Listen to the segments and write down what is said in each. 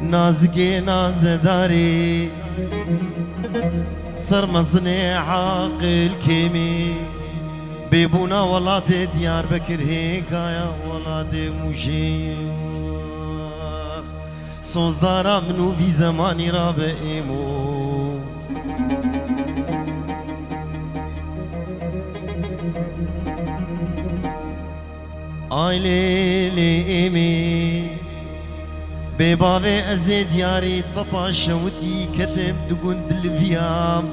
نازگی نازداری سرمزنی عاقل کمی ببونا ولات دیار بکر هیکایا ولات موشی سوزدارا منو بی زمانی را به ایمو آیلی لی ایمی بباوی از دیاری طبا شوتی کتم دگون دلویام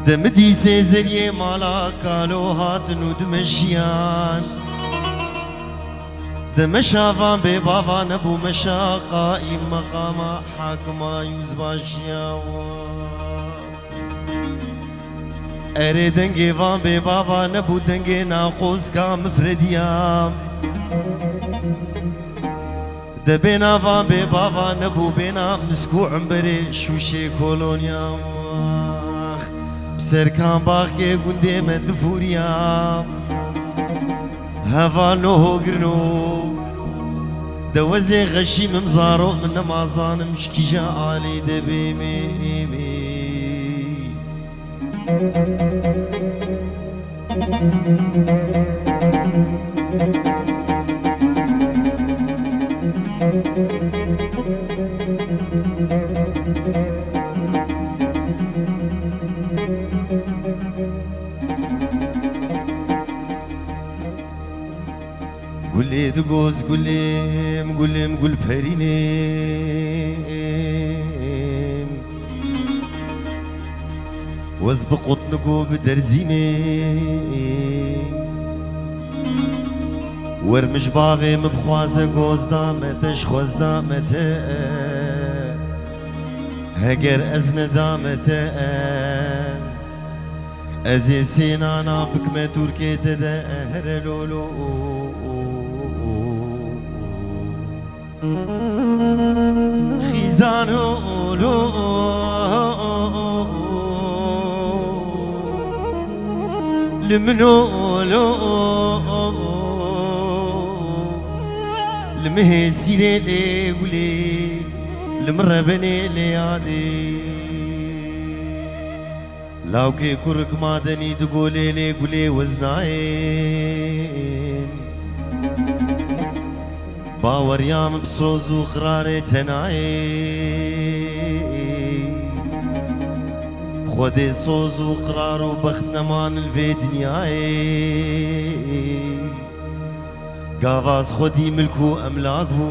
دمدی سیزری مالا کالو هاتنو دمشیان دمشافان بباوا نبو مشاقا این مقاما حاکما یوزباشیاوان اره دنگی وان بباوا نبو دنگی ناقوز کا مفردیام دبنا فان ببابا نبو بنا مسكوع بري شوشي كولونيا بسركان باقي قندي من دفوريا هفا نوهو قرنو دوزي غشي ممزارو من نمازان مشكيجا آلي دبي ميمي قولي دقوز قوليم قوليم قول فرينيم وزبقط نقو بدرزيمي ورمش باغي مبخوازة قوز دامتش خوز دامته هجر أزن دامته أزي سينانا بكمة تركي تدهر لولو خيزانو لو لمنو لو لمهزي لي ولي لمربني لي عادي لاوكي كرك مادني تقولي لي قولي وزناين باور يام بصوز وقراري تناي خودي صوز وقرار وبخت نمان الفي دنياي قاواز خودي ملكو أملاكو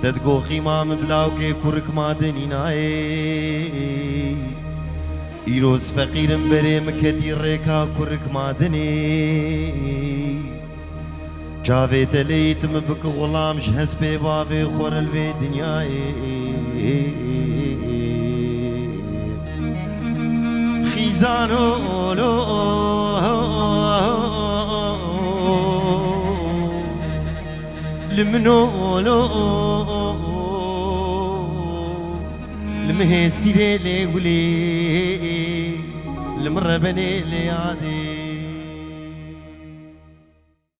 تدقو خيمام بلاوكي كرك مادني ناي إيروز فقير بري مكتي ريكا كرك مادني جاويت ليتم بك غلام شهس ببابي خور الفي دنياي خيزانو لو لمنو لو لمهسي لي ولي لمربني لي عادي